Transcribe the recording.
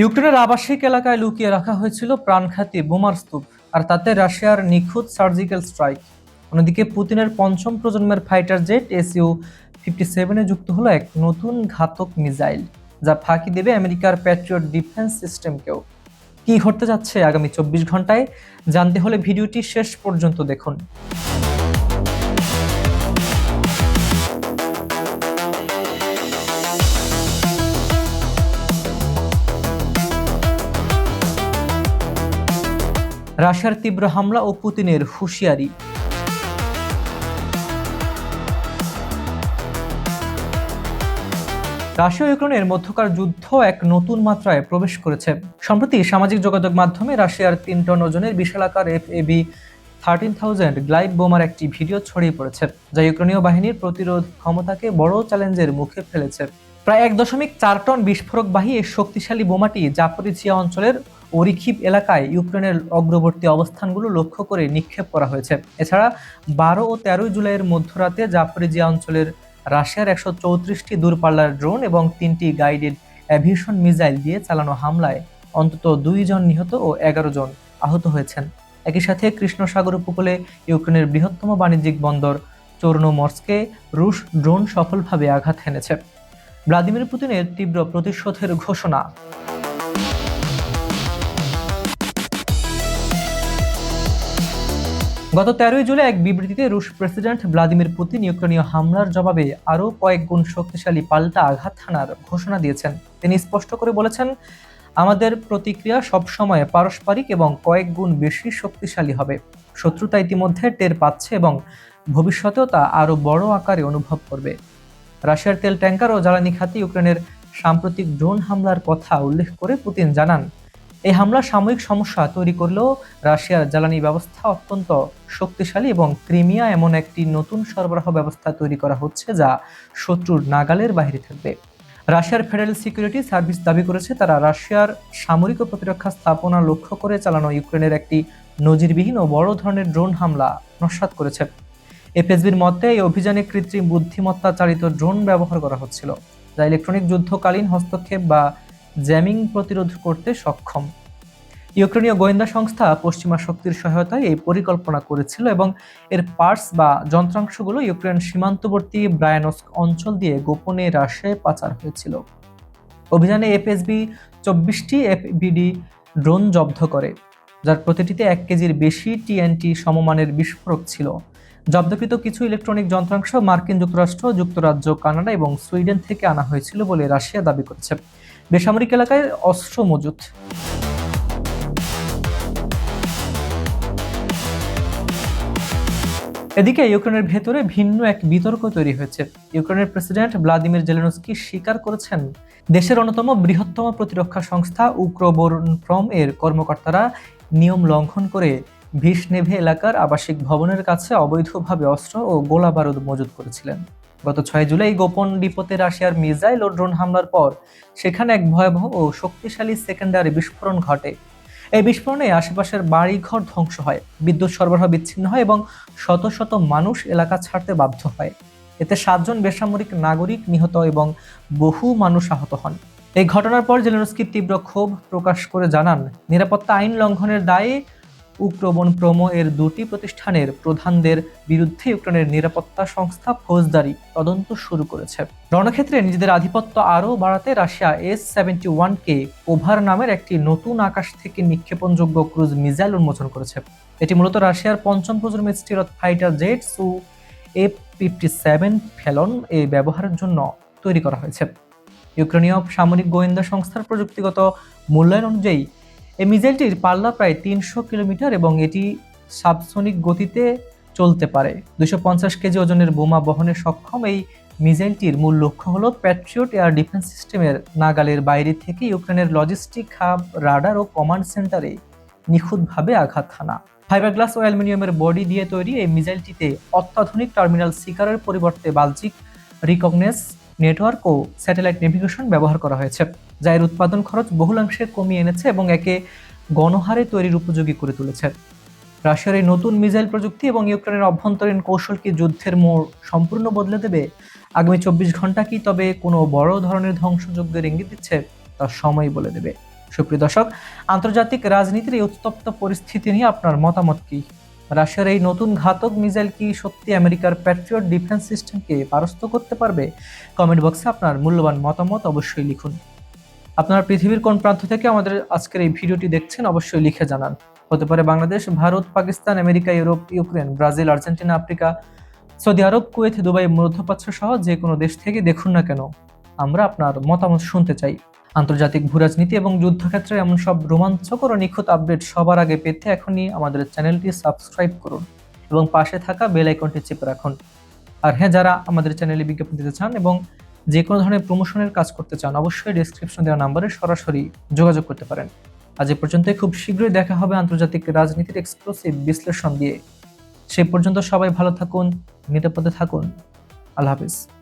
ইউক্রেনের আবাসিক এলাকায় লুকিয়ে রাখা হয়েছিল প্রাণঘাতী বোমার স্তূপ, আর তাতে রাশিয়ার নিখুঁত সার্জিক্যাল স্ট্রাইক। অন্যদিকে পুতিনের পঞ্চম প্রজন্মের ফাইটার জেট SU-57-এ যুক্ত হলো এক নতুন ঘাতক মিসাইল, যা ফাঁকি দেবে আমেরিকার প্যাট্রিয়ট ডিফেন্স সিস্টেমকেও। কি ঘটতে যাচ্ছে আগামী 24 ঘন্টায় জানতে হলে ভিডিওটি শেষ পর্যন্ত দেখুন। রাশিয়ার তীব্র হামলা ও পুতিনের হুঁশিয়ারি। রাশিয়া ও ইউক্রেনের মধ্যকার যুদ্ধ এক নতুন মাত্রায় প্রবেশ করেছে। সম্প্রতি সামাজিক যোগাযোগ মাধ্যমে রাশিয়ার 3 টন ওজনের বিশালাকার FAB-13,000 গ্লাইড বোমার একটি ভিডিও ছড়িয়ে পড়েছে, যা ইউক্রেনীয় বাহিনীর প্রতিরোধ ক্ষমতাকে বড় চ্যালেঞ্জের মুখে ফেলেছে। প্রায় 1.4 টন বিস্ফোরকবাহী এই শক্তিশালী বোমাটি জাপোরিজিয়া অঞ্চলের ওরিখিভ এলাকায় ইউক্রেনের অগ্রবর্তী অবস্থানগুলো লক্ষ্য করে নিক্ষেপ করা হয়েছে। এছাড়া 12 ও 13 জুলাইয়ের মধ্যরাতে জাপোরিজিয়া অঞ্চলের রাশিয়ার 134টি দূরপাল্লার ড্রোন এবং 3টি গাইডেড অ্যাভিয়েশন মিসাইল দিয়ে চালানো হামলায় অন্তত 2 জন নিহত ও 11 জন আহত হয়েছেন। একই সাথে কৃষ্ণ সাগর উপকূলে ইউক্রেনের বৃহত্তম বাণিজ্যিক বন্দর চোর্নোমর্স্কে রুশ ড্রোন সফলভাবে আঘাত হেনেছে। ভ্লাদিমির পুতিনের তীব্র প্রতিশোধের ঘোষণা। গত 13 জুলাই এক বিবৃতিতে রুশ প্রেসিডেন্ট ভ্লাদিমির পুতিন ইউক্রেনীয় হামলার জবাবে আরও কয়েক গুণ শক্তিশালী পাল্টা আঘাত হানার ঘোষণা দিয়েছেন। তিনি স্পষ্ট করে বলেছেন, আমাদের প্রতিক্রিয়া সবসময় পারস্পরিক এবং কয়েক গুণ বেশি শক্তিশালী হবে। শত্রুতা ইতিমধ্যে টের পাচ্ছে এবং ভবিষ্যতেও তা আরও বড় আকারে অনুভব করবে। রাশিয়ার তেল ট্যাঙ্কার ও জ্বালানি খাতে ইউক্রেনের সাম্প্রতিক ড্রোন হামলার কথা উল্লেখ করে পুতিন জানান, এই হামলা সাময়িক সমস্যা তৈরি করলেও রাশিয়ার জ্বালানি ব্যবস্থা অত্যন্ত শক্তিশালী এবং ক্রিমিয়া এমন একটি নতুন সরবরাহ ব্যবস্থা তৈরি করা হচ্ছে যা শত্রুর নাগালের বাইরে থাকবে। রাশিয়ার ফেডারেল সিকিউরিটি সার্ভিস দাবি করেছে, তারা রাশিয়ার সামরিক ও প্রতিরক্ষা স্থাপনা লক্ষ্য করে চালানো ইউক্রেনের একটি নজিরবিহীন ও বড় ধরনের ড্রোন হামলা নস্যাৎ করেছে। এফএসবির মতে এই অভিযানে কৃত্রিম বুদ্ধিমত্তা চালিত ড্রোন ব্যবহার করা হচ্ছিল, যা ইলেকট্রনিক যুদ্ধকালীন হস্তক্ষেপ বা জ্যামিং প্রতিরোধ করতে সক্ষম। ইউক্রেনীয় গোয়েন্দা সংস্থা পশ্চিমা শক্তির সহায়তায় এই পরিকল্পনা করেছিল এবং এর পার্টস বা যন্ত্রাংশগুলো ইউক্রেন সীমান্তবর্তী ব্রায়ানস্ক অঞ্চল দিয়ে গোপনে রাশিয়ায় পাচার হয়েছিল। অভিযানে এফএসবি 24টি এফবিডি ড্রোন জব্দ করে, যার প্রতিটিতে 1 কেজির বেশি টিএনটি সমমানের বিস্ফোরক ছিল। জব্দকৃত কিছু ইলেকট্রনিক যন্ত্রাংশ মার্কিন যুক্তরাষ্ট্র, যুক্তরাজ্য, কানাডা এবং সুইডেন থেকে আনা হয়েছিল বলে রাশিয়া দাবি করেছে। বেসামরিক এলাকায় অস্ত্র মজুত। এদিকে ইউক্রেনের ভেতরে ভিন্ন এক বিতর্ক তৈরি হয়েছে। ইউক্রেনের প্রেসিডেন্ট ভ্লাদিমির জেলেনস্কি স্বীকার করেছেন, দেশের অন্যতম বৃহত্তম প্রতিরক্ষা সংস্থা উক্রোবোরনপ্রম এর কর্মকর্তারা নিয়ম লঙ্ঘন করে ভিশনেভে এলাকার আবাসিক ভবনের কাছে অবৈধভাবে অস্ত্র ও গোলা বারুদ মজুত করেছিলেন। গত 6 জুলাই গোপন ডিপোতে রাশিয়ার মিসাইল ও ড্রোন হামলার পর সেখানে এক ভয়াবহ ও শক্তিশালী সেকেন্ডারি বিস্ফোরণ ঘটে। এই বিস্ফোরণে আশেপাশের বাড়িঘর ধ্বংস হয়, বিদ্যুৎ সরবরাহ বিচ্ছিন্ন হয় এবং শত শত মানুষ এলাকা ছাড়তে বাধ্য হয়। এতে 7 জন বেসামরিক নাগরিক নিহত এবং বহু মানুষ আহত হন। এই ঘটনার পর জেলেনস্কি তীব্র ক্ষোভ প্রকাশ করে জানান, নিরাপত্তা আইন লঙ্ঘনের দায়ে উক্রোবনপ্রম এর 2টি প্রতিষ্ঠানের প্রধানদের বিরুদ্ধে ইউক্রেনের নিরাপত্তা সংস্থা ফৌজদারি তদন্ত শুরু করেছে। রণক্ষেত্রে নিজেদের আধিপত্য আরও বাড়াতে রাশিয়া S-71কে কোভার নামের একটি নতুন আকাশ থেকে নিক্ষেপণযোগ্য ক্রুজ মিসাইল উন্মোচন করেছে। এটি মূলত রাশিয়ার পঞ্চম প্রজন্মের স্টিলথ ফাইটার জেট SU-57 ফ্যালন এ ব্যবহারের জন্য তৈরি করা হয়েছে। ইউক্রেনীয় সামরিক গোয়েন্দা সংস্থার প্রযুক্তিগত মূল্যায়ন অনুযায়ী এই মিসাইলটির পাল্লা প্রায় 300 কিলোমিটার এবং এটি সাবসনিক গতিতে চলতে পারে। 250 কেজি ওজনের বোমা বহনে সক্ষম এই মিসাইলটির মূল লক্ষ্য হল প্যাট্রিয়ট এয়ার ডিফেন্স সিস্টেমের নাগালের বাইরে থেকে ইউক্রেনের লজিস্টিক হাব, রাডার ও কমান্ড সেন্টারে নিখুঁতভাবে আঘাত হানা। ফাইবার গ্লাস ও অ্যালুমিনিয়ামের বডি দিয়ে তৈরি এই মিসাইলটিতে অত্যাধুনিক টার্মিনাল সিকারের পরিবর্তে বালজিক রিকগনেস নেটওয়ার্ক ও স্যাটেলাইট নেভিগেশন ব্যবহার করা হয়েছে, যা এর উৎপাদন খরচ বহুলাংশে কমিয়ে এনেছে এবং একে গণহারে তৈরির উপযোগী করে তুলেছে। রাশিয়ার এই নতুন মিসাইল প্রযুক্তি এবং ইউক্রেনের অভ্যন্তরীণ কৌশল কি যুদ্ধের মোড় সম্পূর্ণ বদলে দেবে? আগামী 24 ঘন্টা কি তবে কোনো বড় ধরনের ধ্বংসযজ্ঞের ইঙ্গিত দিচ্ছে? তা সময় বলে দেবে। সুপ্রিয় দর্শক, আন্তর্জাতিক রাজনীতির এই উত্তপ্ত পরিস্থিতি নিয়ে আপনার মতামত কি? রাশিয়ার এই নতুন ঘাতক মিসাইল কি সত্যি আমেরিকার প্যাট্রিয়ট ডিফেন্স সিস্টেমকে পরাস্ত করতে পারবে? কমেন্ট বক্সে আপনার মূল্যবান মতামত অবশ্যই লিখুন। আপনারা পৃথিবীর কোন প্রান্ত থেকে আমাদের আজকের এই ভিডিওটি দেখছেন অবশ্যই লিখে জানান। হতে পারে Bangladesh, Bharat, Pakistan, America, Europe, Ukraine, Brazil, Argentina, Africa, Saudi Arab, Kuwait, Dubai, মধ্যপ্রাচ্য সহ যে কোনো দেশ থেকে দেখুন না কেন, আমরা আপনার মতামত শুনতে চাই। আন্তর্জাতিক ভূরাজনীতি এবং যুদ্ধক্ষেত্রে এমন সব রোমাঞ্চকর ও নিখুঁত আপডেট সবার আগে পেতে এখনই আমাদের চ্যানেলটি সাবস্ক্রাইব করুন এবং পাশে থাকা বেল আইকনটি চেপে রাখুন। আর হ্যাঁ, যারা আমাদের চ্যানেলে বিজ্ঞাপন দিতে চান এবং যে কোনো ধরনের প্রমোশনের কাজ করতে চান, অবশ্যই ডেসক্রিপশন দেওয়া নাম্বারে সরাসরি যোগাযোগ করতে পারেন। আজ এ পর্যন্তই। খুব শীঘ্রই দেখা হবে আন্তর্জাতিক রাজনীতির এক্সক্লুসিভ বিশ্লেষণ দিয়ে। সেই পর্যন্ত সবাই ভালো থাকুন, নিরাপদে থাকুন। আল্লাহ হাফিজ।